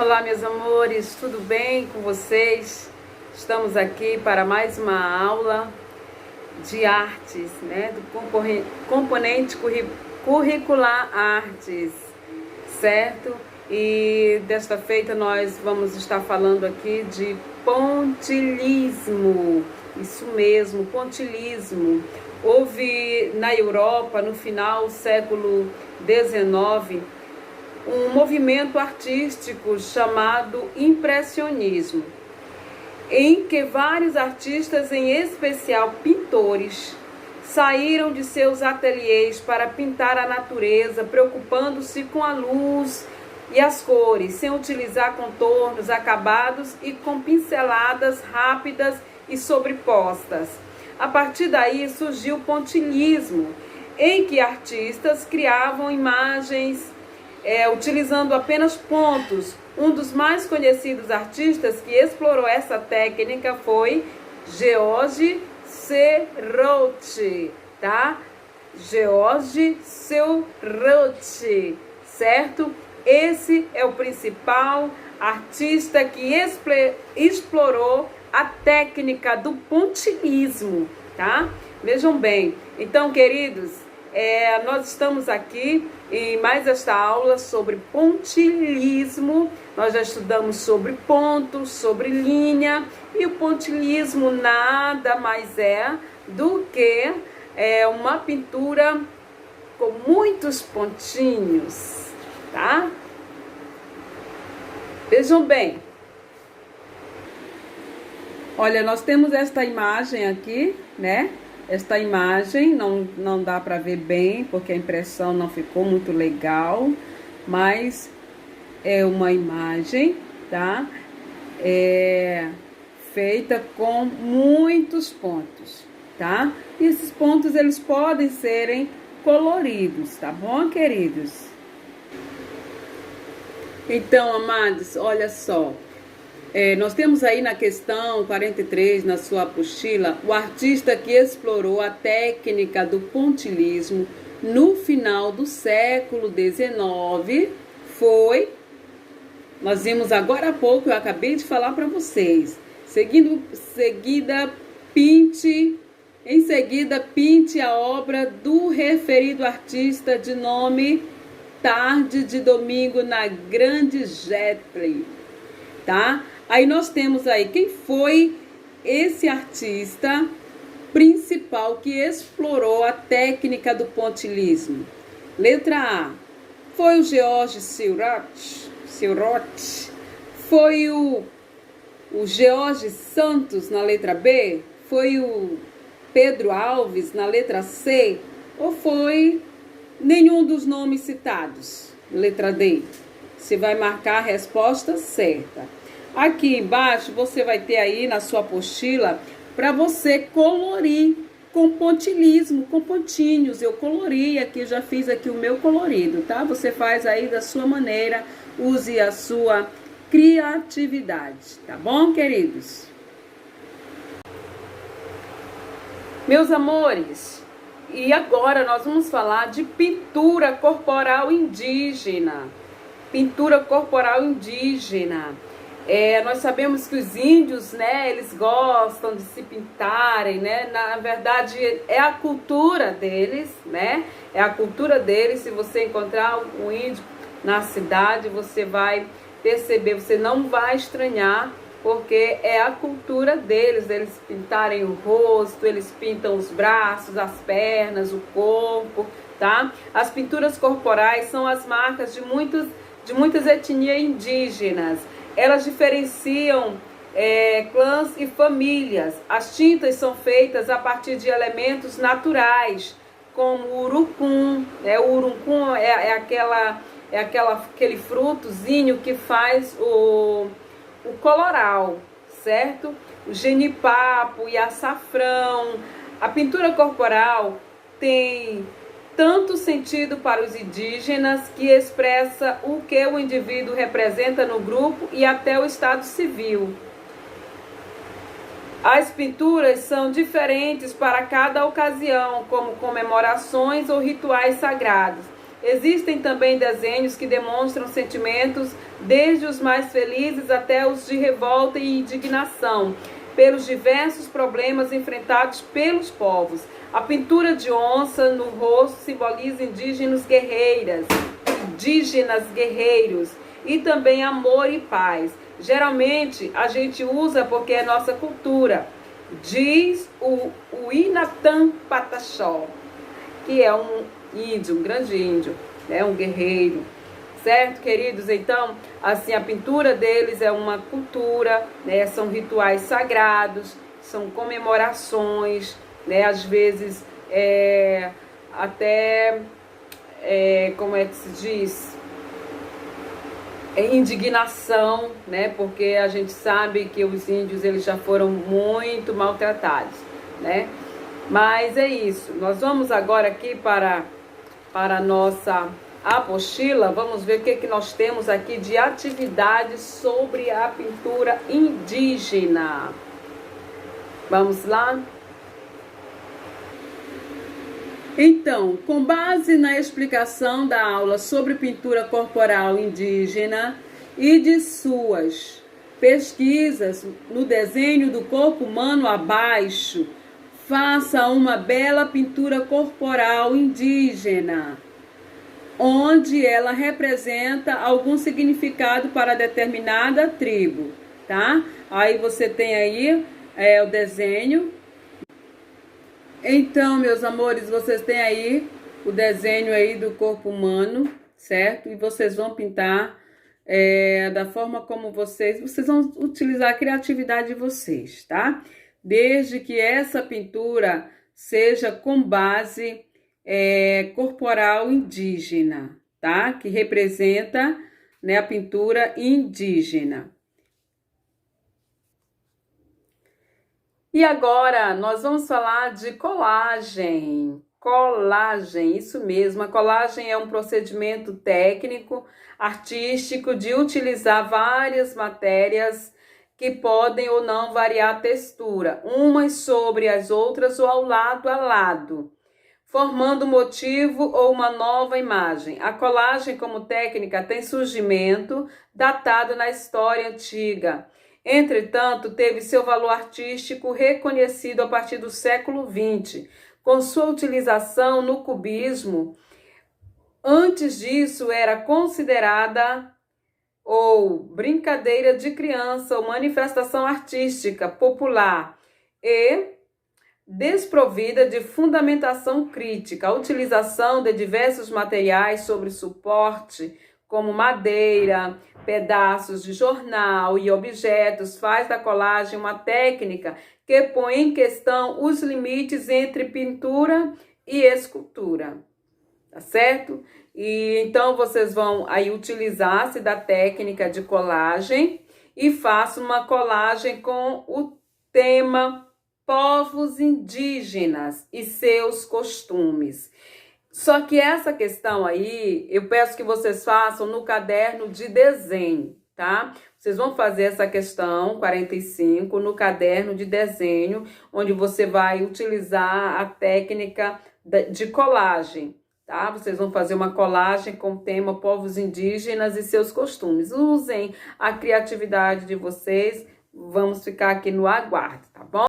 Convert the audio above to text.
Olá, meus amores, tudo bem com vocês? Estamos aqui para mais uma aula de artes, né? Do componente curricular artes, certo? E desta feita nós vamos estar falando aqui de pontilhismo. Isso mesmo, pontilhismo. Houve na Europa, no final do século XIX, um movimento artístico chamado impressionismo, em que vários artistas, em especial pintores, saíram de seus ateliês para pintar a natureza, preocupando-se com a luz e as cores, sem utilizar contornos acabados e com pinceladas rápidas e sobrepostas. A partir daí surgiu o pontilhismo, em que artistas criavam imagens utilizando apenas pontos. Um dos mais conhecidos artistas que explorou essa técnica foi Georges Seurat, tá? Georges Seurat, certo? Esse é o principal artista que explorou a técnica do pontilhismo, tá? Vejam bem, então, queridos, nós estamos aqui em mais esta aula sobre pontilhismo. Nós já estudamos sobre pontos, sobre linha, e o pontilhismo nada mais é do que uma pintura com muitos pontinhos, tá? Vejam bem. Olha, nós temos esta imagem aqui, né? Esta imagem não dá para ver bem, porque a impressão não ficou muito legal, mas é uma imagem, tá? Feita com muitos pontos, tá? E esses pontos, eles podem serem coloridos, tá bom, queridos? Então, amados, olha só. Nós temos aí na questão 43, na sua apostila, o artista que explorou a técnica do pontilhismo no final do século XIX foi, nós vimos agora há pouco, eu acabei de falar para vocês, em seguida pinte a obra do referido artista de nome Tarde de Domingo na Grande Jetly, tá? Aí nós temos aí quem foi esse artista principal que explorou a técnica do pontilhismo. Letra A, foi o Georges Seurat. Foi o Georges Santos na letra B? Foi o Pedro Alves na letra C? Ou foi nenhum dos nomes citados? Letra D. Você vai marcar a resposta certa. Aqui embaixo você vai ter aí na sua apostila para você colorir com pontilhismo, com pontinhos. Eu colori aqui, já fiz aqui o meu colorido, tá? Você faz aí da sua maneira, use a sua criatividade, tá bom, queridos? Meus amores, e agora nós vamos falar de pintura corporal indígena. Pintura corporal indígena. Nós sabemos que os índios, né, eles gostam de se pintarem, né? Na verdade, é a cultura deles, né? É a cultura deles. Se você encontrar um índio na cidade, você vai perceber, você não vai estranhar, porque é a cultura deles, eles pintarem o rosto, eles pintam os braços, as pernas, o corpo, tá? As pinturas corporais são as marcas de muitas etnias indígenas. Elas diferenciam clãs e famílias. As tintas são feitas a partir de elementos naturais, como o urucum. O urucum é aquele frutozinho que faz o coloral, certo? O genipapo e açafrão. A pintura corporal tem tanto sentido para os indígenas, que expressa o que o indivíduo representa no grupo e até o estado civil. As pinturas são diferentes para cada ocasião, como comemorações ou rituais sagrados. Existem também desenhos que demonstram sentimentos desde os mais felizes até os de revolta e indignação, pelos diversos problemas enfrentados pelos povos. A pintura de onça no rosto simboliza indígenas guerreiros e também amor e paz. Geralmente a gente usa porque é nossa cultura. Diz o Inatan Pataxó, que é um índio, um grande índio, né, um guerreiro. Certo, queridos? Então, assim, a pintura deles é uma cultura, né? São rituais sagrados, são comemorações, né? Às vezes, como é que se diz? Indignação, né? Porque a gente sabe que os índios, eles já foram muito maltratados, né? Mas é isso. Nós vamos agora aqui para a nossa apostila, vamos ver o que nós temos aqui de atividades sobre a pintura indígena. Vamos lá? Então, com base na explicação da aula sobre pintura corporal indígena e de suas pesquisas no desenho do corpo humano abaixo, faça uma bela pintura corporal indígena, onde ela representa algum significado para determinada tribo, tá? Aí você tem aí o desenho. Então, meus amores, vocês têm aí o desenho aí do corpo humano, certo? E vocês vão pintar da forma como vocês vão utilizar a criatividade de vocês, tá? Desde que essa pintura seja com base corporal indígena, tá? Que representa, né, a pintura indígena. E agora nós vamos falar de colagem. Colagem, isso mesmo. A colagem é um procedimento técnico, artístico de utilizar várias matérias que podem ou não variar a textura, umas sobre as outras ou ao lado a lado, formando um motivo ou uma nova imagem. A colagem como técnica tem surgimento datado na história antiga. Entretanto, teve seu valor artístico reconhecido a partir do século XX, com sua utilização no cubismo. Antes disso, era considerada ou brincadeira de criança ou manifestação artística popular e desprovida de fundamentação crítica. A utilização de diversos materiais sobre suporte, como madeira, pedaços de jornal e objetos, faz da colagem uma técnica que põe em questão os limites entre pintura e escultura, tá certo? E então vocês vão aí utilizar-se da técnica de colagem e façam uma colagem com o tema povos indígenas e seus costumes. Só que essa questão aí, eu peço que vocês façam no caderno de desenho, tá? Vocês vão fazer essa questão 45 no caderno de desenho, onde você vai utilizar a técnica de colagem, tá? Vocês vão fazer uma colagem com o tema povos indígenas e seus costumes. Usem a criatividade de vocês, vamos ficar aqui no aguardo, tá bom?